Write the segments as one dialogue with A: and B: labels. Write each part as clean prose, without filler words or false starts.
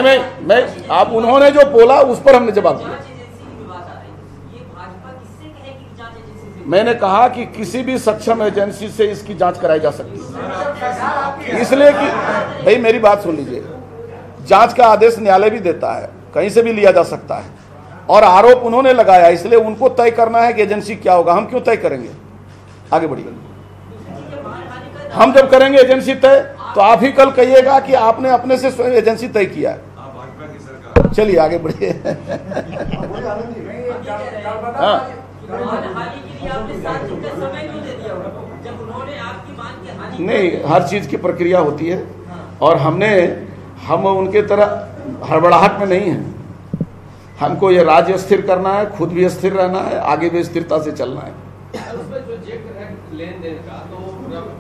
A: मैं आप उन्होंने जो बोला उस पर हमने जवाब दिया। मैंने कहा कि किसी भी सक्षम एजेंसी से इसकी जांच कराई जा सकती है, इसलिए कि भाई मेरी बात सुन लीजिए, जांच का आदेश न्यायालय भी देता है, कहीं से भी लिया जा सकता है, और आरोप उन्होंने लगाया, इसलिए उनको तय करना है कि एजेंसी क्या होगा। हम क्यों तय करेंगे? आगे बढ़िए। हम जब करेंगे एजेंसी तय तो आप ही कल कहिएगा कि आपने अपने से स्वयं एजेंसी तय किया है। चलिए आगे बढ़िए। हाँ, नहीं, हर चीज की प्रक्रिया होती है और हम उनके तरह हड़बड़ाहट में नहीं है। हमको ये राज्य स्थिर करना है, खुद भी स्थिर रहना है, आगे भी स्थिरता से चलना है।
B: उसमें जो चेक है लेन देन का, तो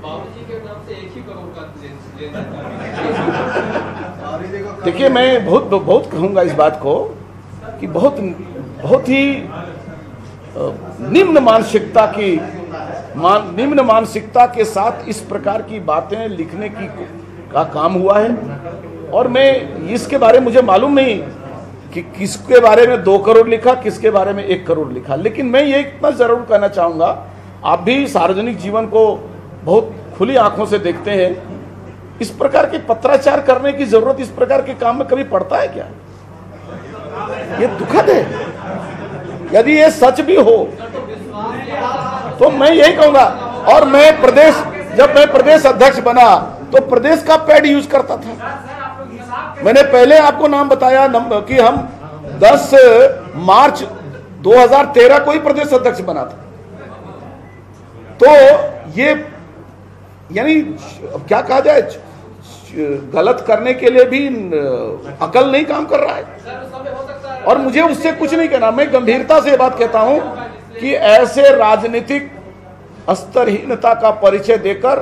B: बाबूजी के नाम से 1 ही करोड़ का लेन देन।
A: देखिए, मैं बहुत कहूंगा इस बात को कि बहुत ही निम्न मानसिकता के साथ इस प्रकार की बातें लिखने का काम हुआ है। और मैं इसके बारे में मुझे मालूम नहीं कि किसके बारे में 2 करोड़ लिखा, किसके बारे में 1 करोड़ लिखा, लेकिन मैं ये इतना जरूर कहना चाहूंगा, आप भी सार्वजनिक जीवन को बहुत खुली आंखों से देखते हैं, इस प्रकार के पत्राचार करने की जरूरत इस प्रकार के काम में कभी पड़ता है क्या? ये दुखद है। यदि ये सच भी हो तो मैं यही कहूंगा। और जब मैं प्रदेश अध्यक्ष बना तो प्रदेश का पैड यूज करता था। मैंने पहले आपको नाम बताया कि हम 10 मार्च 2013 को ही प्रदेश अध्यक्ष बना था। तो ये यानी क्या कहा जाए, गलत करने के लिए भी अकल नहीं काम कर रहा है। और मुझे उससे कुछ नहीं कहना, मैं गंभीरता से बात कहता हूं कि ऐसे राजनीतिक स्तरहीनता का परिचय देकर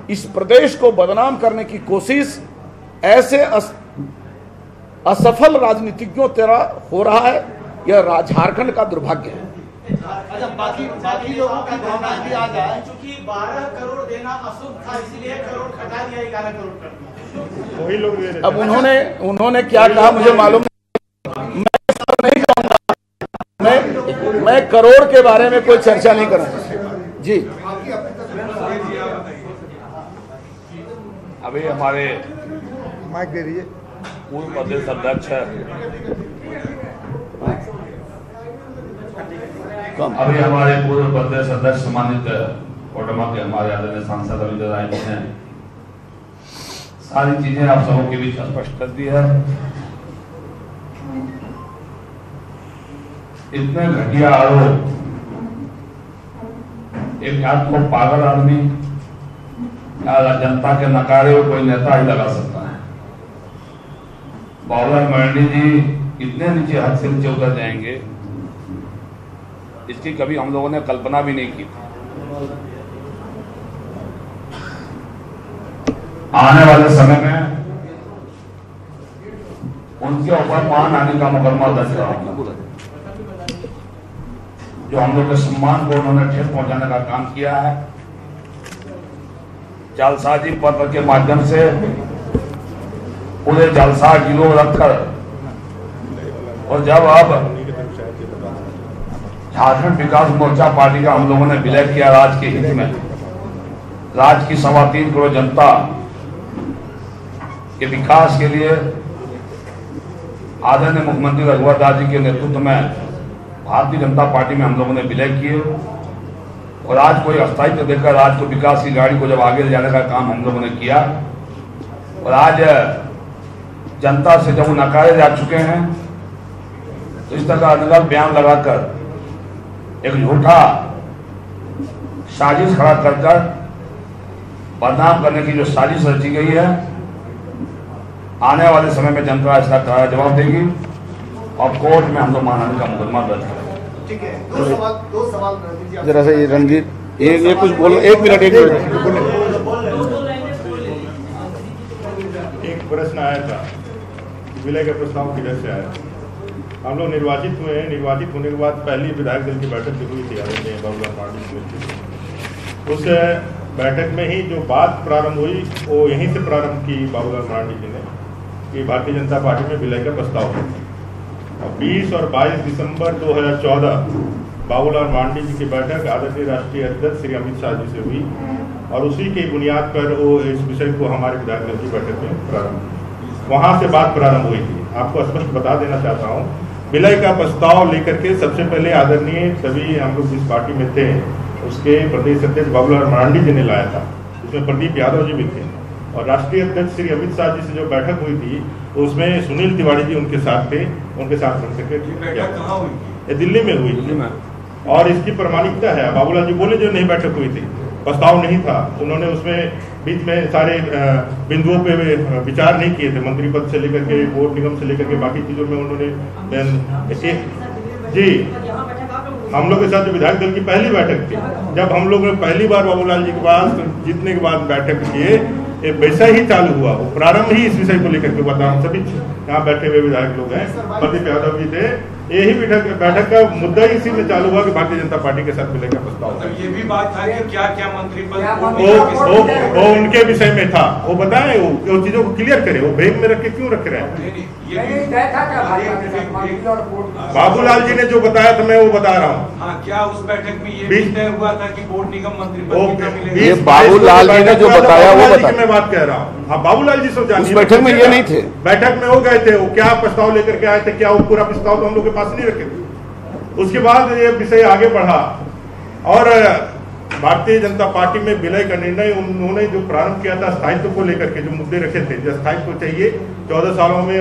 A: इस प्रदेश को बदनाम करने की कोशिश ऐसे असफल राजनीतिज्ञों तरह हो रहा है। यह झारखंड का दुर्भाग्य है।
C: अच्छा, बाकी लोगों का कहना भी आ जाए, क्योंकि 12 करोड़ देना अशुभ था, इसलिए 1 करोड़ घटा दिया, 11 करोड़ कर दिया। वही लोग दे रहे।
A: अब उन्होंने क्या कहा मुझे मालूम नहीं कहूंगा। मैं करोड़ के बारे में कोई चर्चा नहीं करूंगा जी।
D: अभी हमारे
C: माइक दे रही है
D: पूर्व प्रदेश अध्यक्ष है, अभी हमारे पूर्व प्रदेश अध्यक्ष सम्मानित कोडरमा के हमारे आदरणीय सांसद रविंद्र राय जी ने सारी चीजें आप सबों के बीच स्पष्ट कर दी है। इतने घटिया आरोप एक को पागल आदमी या जनता के नकारे हो कोई नेता ही लगा सकता है। बाबूलाल मरांडी जी इतने नीचे हद से नीचे उतर जाएंगे, इसकी कभी हम लोगों ने कल्पना भी नहीं की। आने वाले समय में उनके ऊपर मानहानि का मुकदमा दर्ज करेंगे। जो हम लोग के सम्मान को उन्होंने ठेस पहुंचाने का काम किया है, जालसाजी पत्र के माध्यम से पूरे जालसा गिरोह रखकर, और जब अब झारखंड विकास मोर्चा पार्टी का हम लोगों ने विलय किया राज्य के हित में, राज्य की 3.25 करोड़ जनता के विकास के लिए आदरणीय मुख्यमंत्री रघुवर दास जी के नेतृत्व में भारतीय जनता पार्टी में हम लोगों ने विलय किए, और आज कोई अस्थायित्व देकर आज को विकास की गाड़ी को जब आगे ले जाने का काम हम लोगों ने किया, और आज जनता से जब वो नकारे जा चुके हैं, तो इस तरह का अनगढ़ बयान लगाकर एक झूठा साजिश खड़ा कर बदनाम करने की जो साजिश रची गई है, आने वाले समय में जनता इसका कड़ा जवाब देगी और कोर्ट में हम लोग मानहानि का मुकदमा दर्ज करेंगे।
C: ठीक है, दो सवाल
A: जरा सा ये रणजीत ये कुछ बोलो, 1 मिनट।
E: एक प्रश्न आया था, विलय का प्रस्ताव किधर से आया? हम लोग निर्वाचित हुए हैं, निर्वाचित होने के बाद पहली विधायक दल की बैठक जो हुई थी आदरणीय बाबूलाल मरांडी जी, उस बैठक में ही जो बात प्रारंभ हुई वो यहीं से प्रारंभ की बाबूलाल मरांडी जी ने कि भारतीय जनता पार्टी में विलय का प्रस्ताव है। 20 और 22 दिसंबर 2014 बाबूलाल मांडी जी की बैठक आदरणीय राष्ट्रीय अध्यक्ष श्री अमित शाह जी से हुई और उसी की बुनियाद पर वो इस विषय को हमारे विधायक दल की बैठक में प्रारंभ, वहाँ से बात प्रारंभ हुई थी। आपको स्पष्ट बता देना चाहता हूँ, विलय का प्रस्ताव लेकर के सबसे पहले आदरणीय सभी हम लोग जिस पार्टी में थे उसके प्रदेश अध्यक्ष बाबूलाल मांडी जी ने लाया था, उसमें प्रदीप यादव जी भी थे और राष्ट्रीय अध्यक्ष श्री अमित शाह जी से जो बैठक हुई थी उसमें सुनील तिवारी जी उनके साथ थे, उनके साथ बैठक दिल्ली में हुई थी और इसकी प्रमाणिकता है। बाबूलाल जी बोले जो नहीं बैठक हुई थी, प्रस्ताव नहीं था, उन्होंने उसमें बीच में सारे बिंदुओं पे विचार नहीं किए थे, मंत्री पद से लेकर के बोर्ड निगम से लेकर के बाकी चीजों में उन्होंने जी हम लोग के साथ जो विधायक दल की पहली बैठक थी, जब हम लोग ने पहली बार बाबूलाल जी के पास जीतने के बाद बैठक किए, वैसा ही चालू हुआ, वो प्रारंभ ही इस विषय को लेकर के हुआ था। हम सभी यहाँ बैठे हुए विधायक लोग हैं, प्रदीप यादव जी थे, यही बैठक का मुद्दा इसी में चालू हुआ कि भारतीय जनता पार्टी के साथ विलय का प्रस्ताव।
C: ये भी बात था कि क्या क्या मंत्री पद
E: वो उनके विषय में था, वो बताएं, वो चीजों को क्लियर करे, वो ब्रेक में रख के क्यों रख रहे हैं। बाबूलाल जी ने जो बताया था मैं वो बता रहा हूँ।
C: हाँ, क्या उस बैठक में ये तय हुआ था कि बोर्ड निगम मंत्री
A: ये बाबूलाल जी ने जो बताया वो बता,
E: मैं बात कह रहा हूँ। हाँ, बाबूलाल जी सब
A: उस बैठक में ये नहीं थे,
E: बैठक में वो गए थे, वो क्या प्रस्ताव लेकर के आए थे, क्या वो पूरा प्रस्ताव तो हम लोग के पास नहीं रखे थे। उसके बाद ये विषय आगे बढ़ा और भारतीय जनता पार्टी में विलय का निर्णय उन्होंने जो प्रारंभ किया था स्थायित्व को लेकर के, जो मुद्दे रखे थे, जो स्थायित्व चाहिए 14 सालों में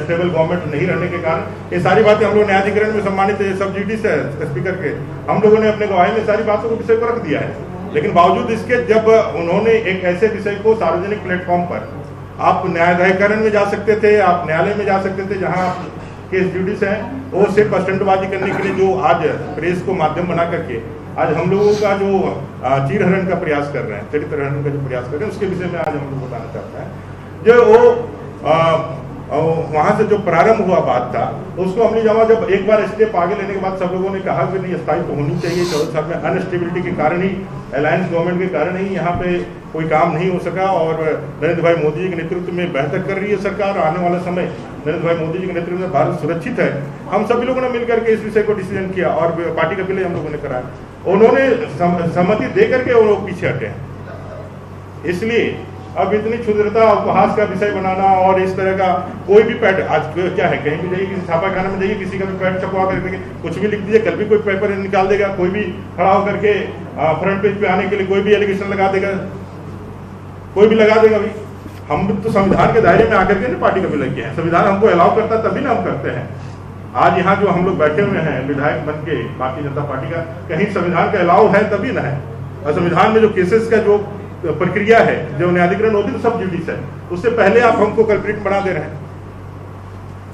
E: स्टेबल गवर्नमेंट नहीं रहने के कारण, ये सारी बातें हम लोग न्यायाधिकरण में सम्मानित सब जुडिस है स्पीकर के, हम लोगों ने अपने गवाही में सारी बातों को विषय को रख दिया है। लेकिन बावजूद इसके जब उन्होंने एक ऐसे विषय को सार्वजनिक प्लेटफॉर्म पर, आप न्यायाधिकरण में जा सकते थे, आप न्यायालय में जा सकते थे, जहाँ केस जुडिस है, वो सिर्फ स्टंटबाजी करने के लिए जो आज प्रेस को माध्यम बना करके आज हम लोगों का जो चीरहरण का प्रयास कर रहे हैं, चरित्र हरण का जो प्रयास कर रहे हैं, उसके विषय में आज हम लोग बताना चाहते हैं। जो वो वहां से जो प्रारंभ हुआ बात था, उसको हमने जब एक बार स्टेप आगे लेने के बाद सब लोगों ने कहा कि नहीं, स्थायित्व तो होनी चाहिए। 14 साल में अनस्टेबिलिटी के कारण ही, अलायंस गवर्नमेंट के कारण ही यहाँ पे कोई काम नहीं हो सका और नरेंद्र भाई मोदी जी के नेतृत्व में बेहतर कर रही है सरकार। आने वाला समय नरेंद्र भाई मोदी जी के नेतृत्व में भारत सुरक्षित है। हम सभी लोगों ने मिलकर के इस विषय को डिसीजन किया और पार्टी का विलय हम लोगों ने कराया। उन्होंने सहमति दे करके वो लोग पीछे हटे हैं। इसलिए अब इतनी क्षुद्रता उपहास का विषय बनाना और इस तरह का कोई भी पैड, आज क्या है, कहीं भी जाइए, किसी छापाखाना में जाइए, किसी का भी पैड छपवा करके कुछ भी लिख दीजिए, कल भी कोई पेपर निकाल देगा, कोई भी खड़ा होकर के फ्रंट पेज पे आने के लिए कोई भी एलिगेशन लगा देगा, कोई भी लगा देगा। भाई हम तो संविधान के दायरे में आकर के ना पार्टी का विलय किया है, संविधान हमको अलाउ करता तभी ना हम करते हैं। आज यहाँ जो हम लोग बैठे हुए हैं विधायक बन के भारतीय जनता पार्टी का, कहीं संविधान का अलाउ है तभी ना है। और संविधान में जो केसेस का जो प्रक्रिया है, जो न्यायाधिकरण होती है, तो सब जुडिस है, उससे पहले आप हमको कल्प्रिट बना दे रहे हैं।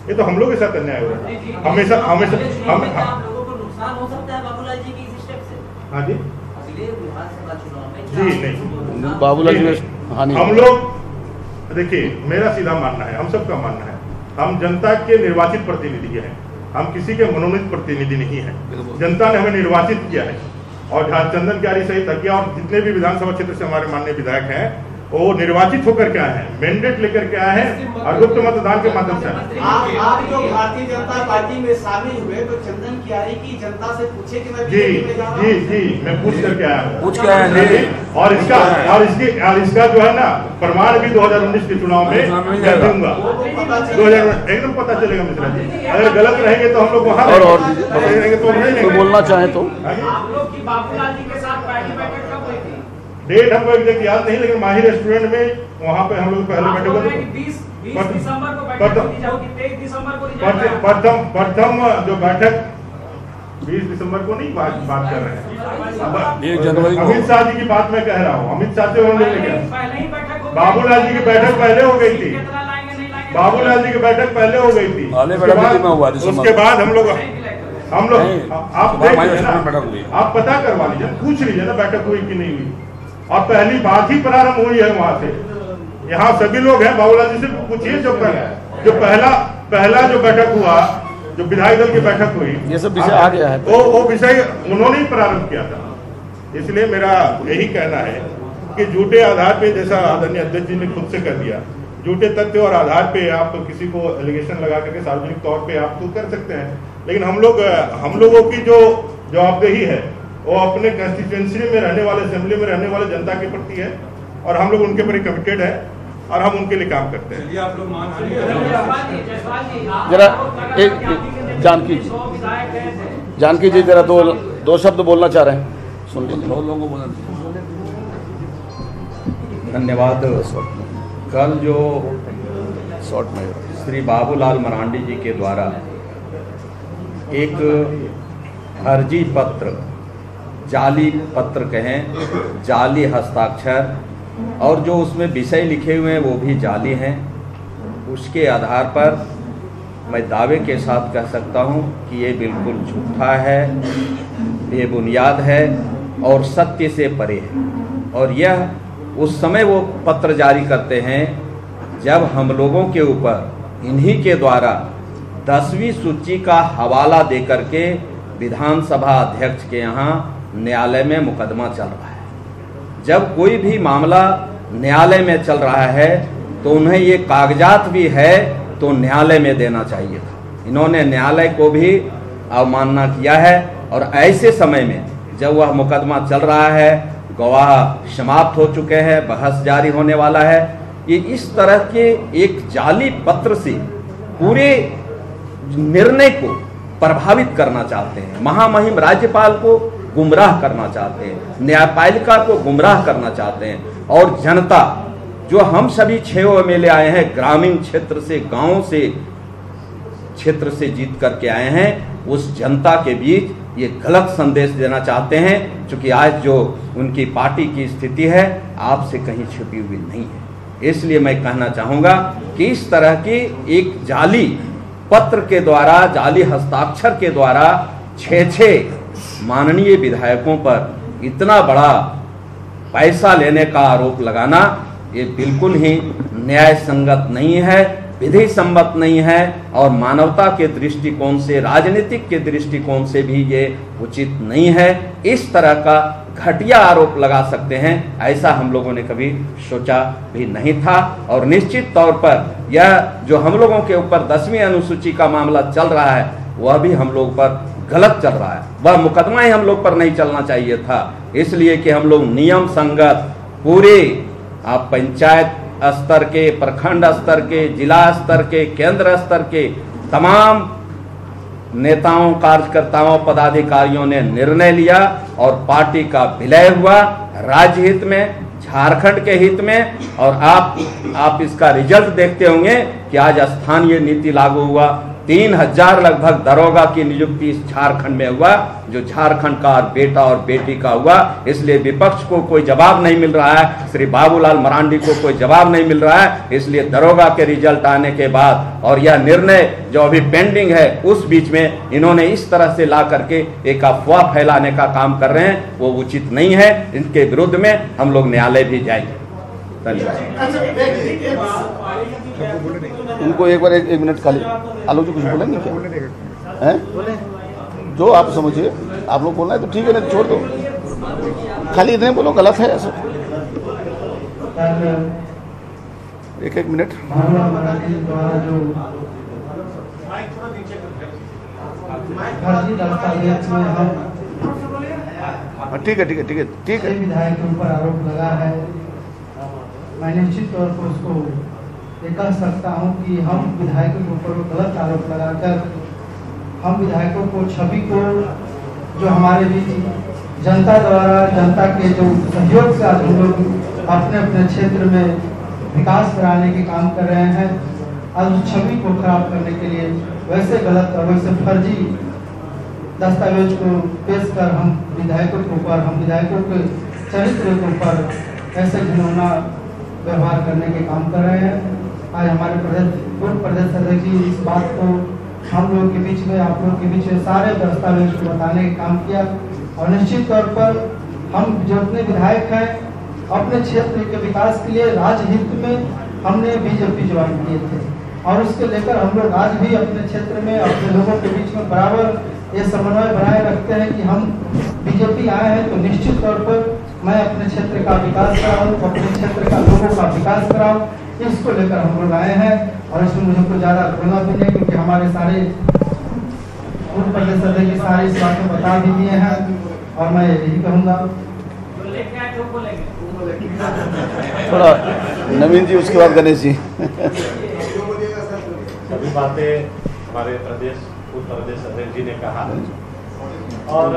E: ये तो हम लोग के साथ अन्याय हो रहा है। हमेशा हम
F: लोगों को नुकसान हो सकता है बाबूलाल जी की इस स्टेप से।
E: हाँ जी,
F: अगले विधानसभा चुनाव में
E: जी नहीं,
A: बाबूलाल जी
E: हम लोग देखिए, मेरा सीधा मानना है, हम सबका मानना है, हम जनता के निर्वाचित प्रतिनिधि हैं, हम किसी के मनोनीत प्रतिनिधि नहीं है। जनता ने हमें निर्वाचित किया है और चंदन क्यारी सहित तकिया और जितने भी विधानसभा क्षेत्र से हमारे माननीय विधायक हैं, वो निर्वाचित होकर के आए हैं, मैंडेट लेकर के आए हैं और गुप्त मतदान के माध्यम से।
C: आप जो भारतीय जनता पार्टी में शामिल हुए तो चंदन क्यारी की जनता से पूछे कि मैं बीजेपी में जा रहा हूं।
E: जी, मैं पूछ करके आया हूँ,
A: पूछ के आया है।
E: और इसका जो है ना प्रमाण भी 2019 के चुनाव में दूंगा, 2000 एकदम पता चलेगा मिश्रा जी। अगर गलत रहेंगे तो हम लोग वहाँ रहेंगे तो
A: बोलना चाहे तो
C: आप लोग की बाबूलाल जी के साथ पहली बैठक कब हुई थी?
E: डेट हमको एग्जैक्ट याद नहीं, लेकिन माही रेस्टोरेंट में वहाँ पे हम लोग पहले बैठे हुए थे।
C: 20 दिसंबर को बैठक दी जाएगी, 23 दिसंबर को
E: प्रथम जो बैठक 20 दिसंबर को नहीं बात कर रहे हैं,
A: 1 जनवरी को
E: अमित शाह जी की बात मैं कह रहा हूँ। अमित शाह से
C: पहले ही बैठक
E: बाबूलाल जी की बैठक पहले हो गई थी, बाबूलाल जी की बैठक पहले हो गई थी। उसके बाद हम लोग आप देख लीजिए ना, आप पता करवा लीजिए, पूछ लीजिए ना बैठक हुई कि नहीं हुई। और पहली बात ही प्रारंभ हुई है वहां से। यहाँ सभी लोग हैं, बाबूलाल जी से पूछिए, जो पहला जो बैठक हुआ, जो विधायक दल की बैठक हुई,
A: ये सब विषय आ गया है,
E: वो विषय उन्होंने ही प्रारंभ किया था। इसलिए मेरा यही कहना है कि झूठे आधार पे, जैसा आदरणीय अध्यक्ष जी ने खुद से कह दिया झूठे तथ्य और आधार पे आप तो किसी को एलिगेशन लगा करके सार्वजनिक तौर पे आप तो कर सकते हैं, लेकिन हम लोगों की जो जवाबदेही है वो अपने कंस्टिट्यूएंसी में रहने वाले, असेंबली में रहने वाले जनता के प्रति है और हम लोग उनके प्रति कमिटेड है और हम उनके लिए काम करते हैं।
C: आप लोग
A: जरा एक जानकी जी जरा दो शब्द बोलना चाह रहे हैं, सुन लीजिए।
D: लोगों को
G: धन्यवाद। कल जो
A: शॉर्ट में
G: श्री बाबूलाल मरांडी जी के द्वारा एक फर्जी पत्र, जाली पत्र कहें, जाली हस्ताक्षर और जो उसमें विषय लिखे हुए हैं वो भी जाली हैं, उसके आधार पर मैं दावे के साथ कह सकता हूं कि ये बिल्कुल झूठा है, बेबुनियाद है और सत्य से परे है। और यह उस समय वो पत्र जारी करते हैं जब हम लोगों के ऊपर इन्हीं के द्वारा 10वीं सूची का हवाला देकर के विधानसभा अध्यक्ष के यहाँ न्यायालय में मुकदमा चल रहा है। जब कोई भी मामला न्यायालय में चल रहा है तो उन्हें ये कागजात भी है तो न्यायालय में देना चाहिए था। इन्होंने न्यायालय को भी अवमानना किया है और ऐसे समय में जब वह मुकदमा चल रहा है, गवाह समाप्त हो चुके हैं, बहस जारी होने वाला है, ये इस तरह के एक जाली पत्र से पूरे निर्णय को प्रभावित करना चाहते हैं। महामहिम राज्यपाल को गुमराह करना चाहते हैं, न्यायपालिका को गुमराह करना चाहते हैं और जनता जो हम सभी 6 एमएलए आए हैं ग्रामीण क्षेत्र से, गांव से, क्षेत्र से जीत करके आए हैं, उस जनता के बीच ये गलत संदेश देना चाहते हैं। क्योंकि आज जो उनकी पार्टी की स्थिति है आपसे कहीं छिपी हुई नहीं है। इसलिए मैं कहना चाहूँगा कि इस तरह की एक जाली पत्र के द्वारा, जाली हस्ताक्षर के द्वारा 6 माननीय विधायकों पर इतना बड़ा पैसा लेने का आरोप लगाना ये बिल्कुल ही न्याय संगत नहीं है, विधि सम्मत नहीं है और मानवता के दृष्टिकोण से, राजनीतिक के दृष्टिकोण से भी ये उचित नहीं है। इस तरह का घटिया आरोप लगा सकते हैं ऐसा हम लोगों ने कभी सोचा भी नहीं था। और निश्चित तौर पर यह जो हम लोगों के ऊपर 10वीं अनुसूची का मामला चल रहा है वह भी हम लोग पर गलत चल रहा है। वह मुकदमा ही हम लोग पर नहीं चलना चाहिए था, इसलिए कि हम लोग नियम संगत पूरे आप पंचायत स्तर के, प्रखंड स्तर के, जिला स्तर के, केंद्र स्तर के तमाम नेताओं, कार्यकर्ताओं, पदाधिकारियों ने निर्णय लिया और पार्टी का विलय हुआ राज्य हित में, झारखंड के हित में। और आप इसका रिजल्ट देखते होंगे कि आज स्थानीय नीति लागू हुआ, 3000 लगभग दरोगा की नियुक्ति इस झारखंड में हुआ, जो झारखंड का बेटा और बेटी का हुआ। इसलिए विपक्ष को कोई जवाब नहीं मिल रहा है, श्री बाबूलाल मरांडी को कोई जवाब नहीं मिल रहा है। इसलिए दरोगा के रिजल्ट आने के बाद और यह निर्णय जो अभी पेंडिंग है उस बीच में इन्होंने इस तरह से ला करके एक अफवाह फैलाने का काम कर रहे हैं, वो उचित नहीं है। इनके विरुद्ध में हम लोग न्यायालय भी जाएंगे।
A: उनको एक बार एक मिनट खाली आलोक जी कुछ बोलेंगे क्या हैं? जो आप समझिए, आप लोग बोलना है तो ठीक है, नहीं छोड़ दो, खाली इतने बोलो गलत है ऐसा। एक मिनट ठीक है
H: विधायक के ऊपर आरोप लगा है। मैं निश्चित तौर पर उसको ये कह सकता हूँ कि हम विधायकों के ऊपर गलत आरोप लगाकर हम विधायकों को, छवि को, जो हमारे बीच जनता द्वारा, जनता के जो सहयोग से आज हम लोग अपने अपने क्षेत्र में विकास कराने के काम कर रहे हैं, आज उस छवि को खराब करने के लिए वैसे गलत और वैसे फर्जी दस्तावेज को पेश कर हम विधायकों के ऊपर, हम विधायकों के चरित्र के ऊपर ऐसे घिनौना व्यवहार करने के काम कर रहे हैं। आज हमारे पूर्व प्रदेश अध्यक्ष जी इस बात को हम लोगों के बीच में, आप लोगों के बीच में सारे दस्तावेज को बताने का काम किया। और निश्चित तौर पर हम जो अपने विधायक हैं अपने क्षेत्र के विकास के लिए राजहित में हमने बीजेपी ज्वाइन किए थे और उसके लेकर हम लोग आज भी अपने क्षेत्र में अपने लोगों के बीच में बराबर ये समन्वय बनाए रखते हैं कि हम बीजेपी आए हैं तो निश्चित तौर पर मैं अपने क्षेत्र का विकास कराऊं, अपने क्षेत्र का लोगों का विकास कराऊं। इसको लेकर हम लोग आए हैं और इसमें मुझे कुछ ज़्यादा बोलना भी नहीं, क्योंकि हमारे सारे पूर्व प्रदेश अध्यक्ष सारे इस बात को बता भी दिए हैं और मैं यही कहूँगा।
A: थोड़ा नवीन जी, उसके बाद गणेश जी।
I: सभी बातें हमारे पूर्व प्रदेश अध्यक्ष जी ने कहा और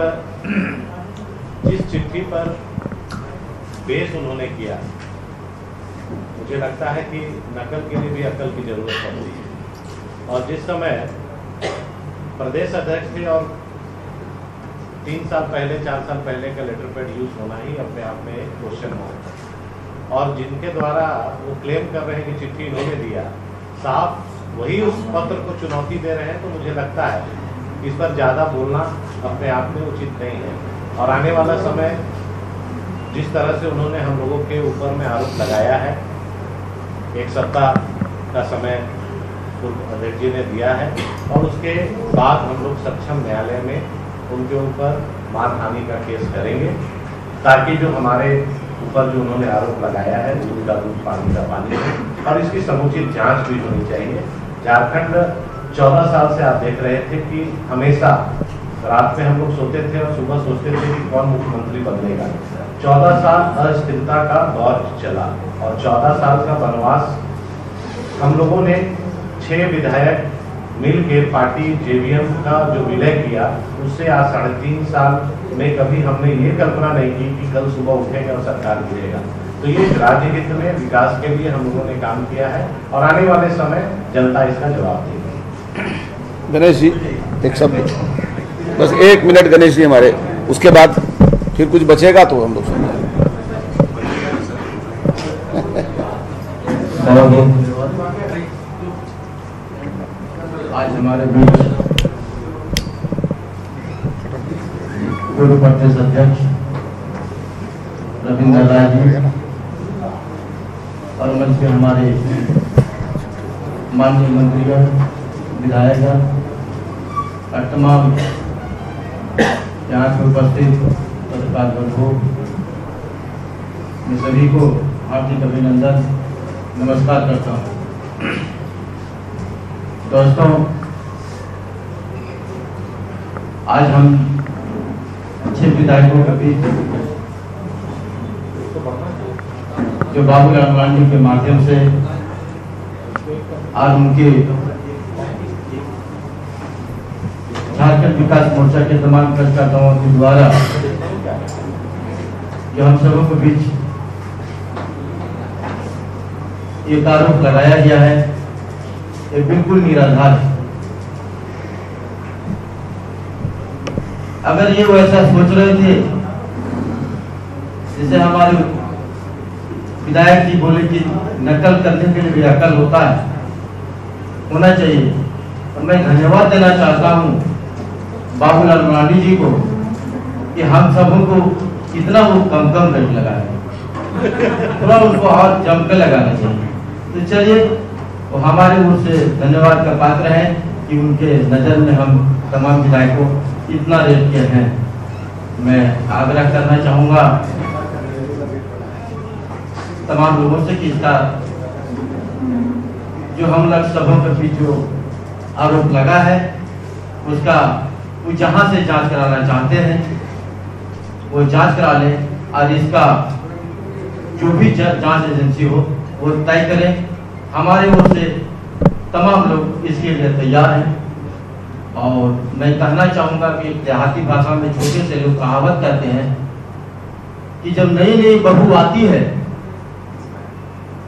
I: जिस चिट्ठी पर पेश उन्होंने किया, मुझे लगता है कि नकल के लिए भी अकल की जरूरत पड़ती है। और जिस समय प्रदेश अध्यक्ष थे और 3 साल पहले 4 साल पहले का लेटर पैड यूज होना ही अपने आप में एक क्वेश्चन मार्क है। और जिनके द्वारा वो क्लेम कर रहे हैं कि चिट्ठी इन्होंने दिया, साफ वही उस पत्र को चुनौती दे रहे हैं, तो मुझे लगता है इस पर ज़्यादा बोलना अपने आप में उचित नहीं है। और आने वाला समय जिस तरह से उन्होंने हम लोगों के ऊपर में आरोप लगाया है, 1 सप्ताह का समय पूर्व अध्यक्ष जी ने दिया है और उसके बाद हम लोग सक्षम न्यायालय में उनके ऊपर मानहानि का केस करेंगे, ताकि जो हमारे ऊपर जो उन्होंने आरोप लगाया है दूध का दूध पानी का पानी है, और इसकी समुचित जांच भी होनी चाहिए। झारखंड 14 साल से आप देख रहे थे कि हमेशा रात में हम लोग सोते थे और सुबह सोचते थे कि कौन मुख्यमंत्री बदलेगा। 14 साल अस्थिरता का दौर चला और 14 साल का वनवास हम लोगों ने 6 विधायक मिल के पार्टी जेवीएम का जो विलय किया, उससे आज 3.5 साल में कभी हमने ये कल्पना नहीं की कि कल सुबह उठेगा और सरकार गिरेगा। तो ये राज्य हित में विकास के लिए हम लोगों ने काम किया है और आने वाले समय जनता इसका जवाब देगी।
A: गणेश जी एक शब्द, बस 1 मिनट गणेश जी हमारे, उसके बाद फिर कुछ बचेगा तो हम लोग सुनेंगे।
J: आज हमारे बीच पूर्व प्रदेश अध्यक्ष रविंद्र राय जी और मंच पे हमारे माननीय मंत्रीगण, विधायकगण और तमाम यहाँ पे उपस्थित पत्रकार बंधुओं, मैं सभी को हार्दिक अभिनंदन नमस्कार करता हूँ। दोस्तों, आज हम 6 विधायकों के बीच जो बाबूलाल मरांडी के माध्यम से आज उनके झारखंड विकास मोर्चा के तमाम कार्यकर्ताओं के द्वारा जो हम सबों के बीच एक आरोप लगाया गया है, ये बिल्कुल निराधार है। अगर ये वैसा सोच रहे थे जैसे हमारे विधायक जी बोले कि नकल करने के लिए भी अकल होना चाहिए, और मैं धन्यवाद देना चाहता हूँ बाबूलाल मरांडी जी को कि हम सबों को कितना वो कम रेट लगाए, थोड़ा उनको और जम के लगाना चाहिए। तो चलिए, वो हमारे ओर से धन्यवाद का पात्र है कि उनके नज़र में हम तमाम विधायकों इतना रेट किए हैं। मैं आग्रह करना चाहूँगा तमाम लोगों से कि इसका जो हम लोग सबों के बीच जो आरोप लगा है उसका वो जहाँ से जांच कराना चाहते हैं वो जांच करा लें और इसका जो भी जांच एजेंसी हो वो तय करें। हमारे ओर से तमाम लोग इसके लिए तैयार हैं। और मैं कहना चाहूँगा कि देहाती भाषा में छोटे से लोग कहावत कहते हैं कि जब नई नई बहू आती है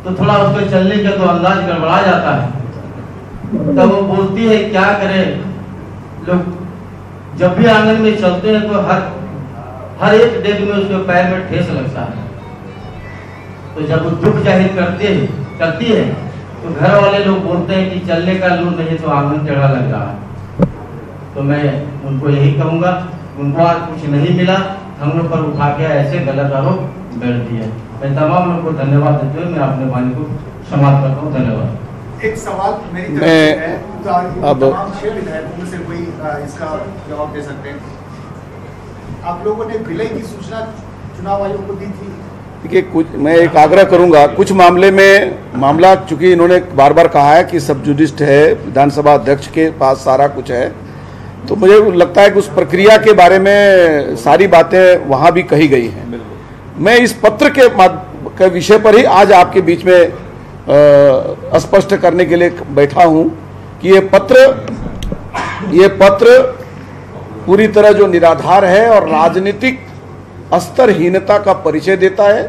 J: तो थोड़ा उसके चलने का तो अंदाज गड़बड़ा जाता है, तब वो बोलती है क्या करें। लोग जब भी आंगन में चलते हैं तो हर एक डेग में उसके पैर में ठेस लगता है। तो जब वो दुख जाहिर करती है तो घर वाले लोग बोलते हैं कि चलने का लूर नहीं तो आंगन टेढ़ा लग रहा है। तो मैं उनको यही कहूँगा, उनको आज कुछ नहीं मिला, हम लोग पर उठा के ऐसे गलत आरोप बैठ दिए। मैं तमाम लोग को धन्यवाद देते हुए मैं अपने वाणी को समाप्त करता हूँ। धन्यवाद।
K: एक सवाल मेरी तरफ से है, तो अब तमाम 6 विधायकों में से कोई इसका जवाब दे सकते हैं। आप लोगों ने विलय की सूचना चुनाव आयोग को दी थी,
A: देखिए, कुछ मैं एक आग्रह करूंगा, कुछ मामला चूंकि इन्होंने बार बार कहा है कि सब जुडिस्ट है, विधानसभा अध्यक्ष के पास सारा कुछ है, तो मुझे लगता है कि उस प्रक्रिया के बारे में सारी बातें वहां भी कही गई हैं। मैं इस पत्र के विषय पर ही आज आपके बीच में स्पष्ट करने के लिए बैठा हूं कि ये पत्र पूरी तरह जो निराधार है और राजनीतिक स्तरहीनता का परिचय देता है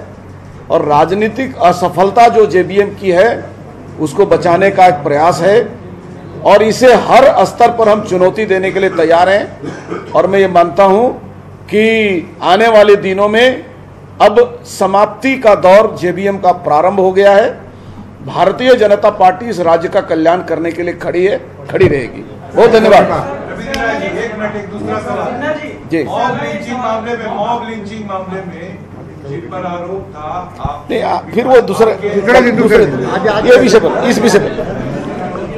A: और राजनीतिक असफलता जो जेबीएम की है उसको बचाने का एक प्रयास है, और इसे हर स्तर पर हम चुनौती देने के लिए तैयार हैं। और मैं ये मानता हूं कि आने वाले दिनों में अब समाप्ति का दौर जेबीएम का प्रारंभ हो गया है। भारतीय जनता पार्टी इस राज्य का कल्याण करने के लिए खड़ी रहेगी। बहुत धन्यवाद।
L: एक मिनट, एक दूसरा सवाल
A: जी।
L: मॉब लिंचिंग मामले में जिन पर आरोप था
A: नहीं, फिर वो दूसरे ये विषय पर, इस विषय पर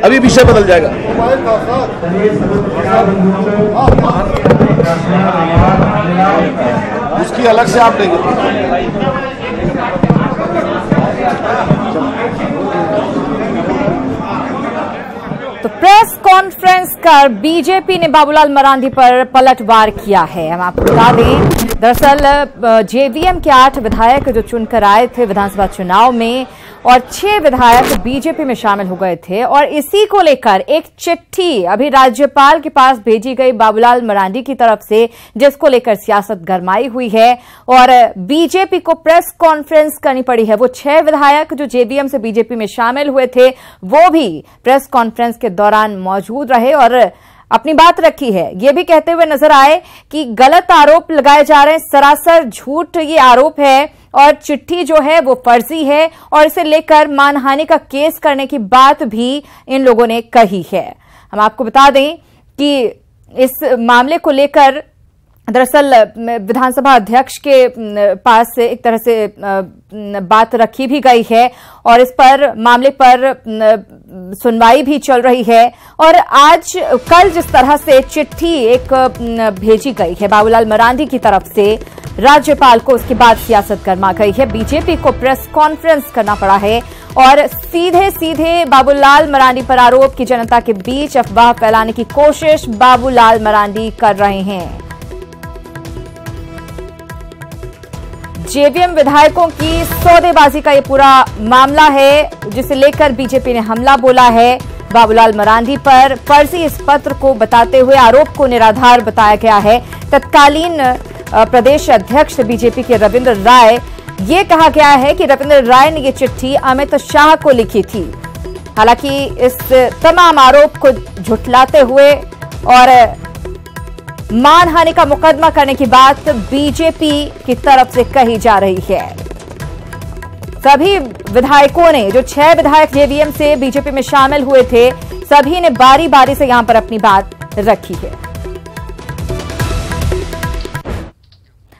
A: अभी विषय बदल जाएगा। उसकी अलग से आप लेंगे।
M: तो प्रेस कॉन्फ्रेंस कर बीजेपी ने बाबूलाल मरांडी पर पलटवार किया है। हम आपको बता दें, दरअसल जेवीएम के 8 विधायक जो चुनकर आए थे विधानसभा चुनाव में, और 6 विधायक बीजेपी में शामिल हो गए थे, और इसी को लेकर एक चिट्ठी अभी राज्यपाल के पास भेजी गई बाबूलाल मरांडी की तरफ से, जिसको लेकर सियासत गरमाई हुई है और बीजेपी को प्रेस कॉन्फ्रेंस करनी पड़ी है। वो 6 विधायक जो जेवीएम से बीजेपी में शामिल हुए थे वो भी प्रेस कॉन्फ्रेंस के दौरान मौजूद रहे और अपनी बात रखी है। ये भी कहते हुए नजर आए कि गलत आरोप लगाए जा रहे हैं, सरासर झूठ ये आरोप है और चिट्ठी जो है वो फर्जी है, और इसे लेकर मानहानि का केस करने की बात भी इन लोगों ने कही है। हम आपको बता दें कि इस मामले को लेकर दरअसल विधानसभा अध्यक्ष के पास एक तरह से बात रखी भी गई है और इस पर मामले पर सुनवाई भी चल रही है। और आज कल जिस तरह से चिट्ठी एक भेजी गई है बाबूलाल मरांडी की तरफ से राज्यपाल को, उसके बाद सियासत गरमा गई है। बीजेपी को प्रेस कॉन्फ्रेंस करना पड़ा है और सीधे सीधे बाबूलाल मरांडी पर आरोप की जनता के बीच अफवाह फैलाने की कोशिश बाबूलाल मरांडी कर रहे हैं। जेवीएम विधायकों की सौदेबाजी का ये पूरा मामला है, जिसे लेकर बीजेपी ने हमला बोला है बाबूलाल मरांडी पर। फर्जी इस पत्र को बताते हुए आरोप को निराधार बताया गया है। तत्कालीन प्रदेश अध्यक्ष बीजेपी के रविंद्र राय, ये कहा गया है कि रविंद्र राय ने ये चिट्ठी अमित शाह को लिखी थी। हालांकि इस तमाम आरोप को झुठलाते हुए और मानहानि का मुकदमा करने की बात बीजेपी की तरफ से कही जा रही है। सभी विधायकों ने, जो 6 विधायक जेवीएम से बीजेपी में शामिल हुए थे, सभी ने बारी बारी से यहां पर अपनी बात रखी है।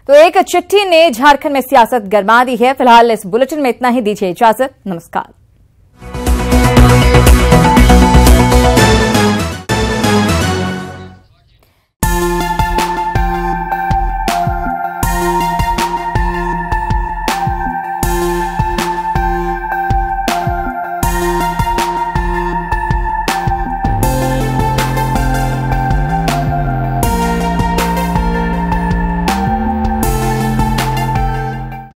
M: तो एक चिट्ठी ने झारखंड में सियासत गरमा दी है। फिलहाल इस बुलेटिन में इतना ही, दीजिए इजाजत, नमस्कार।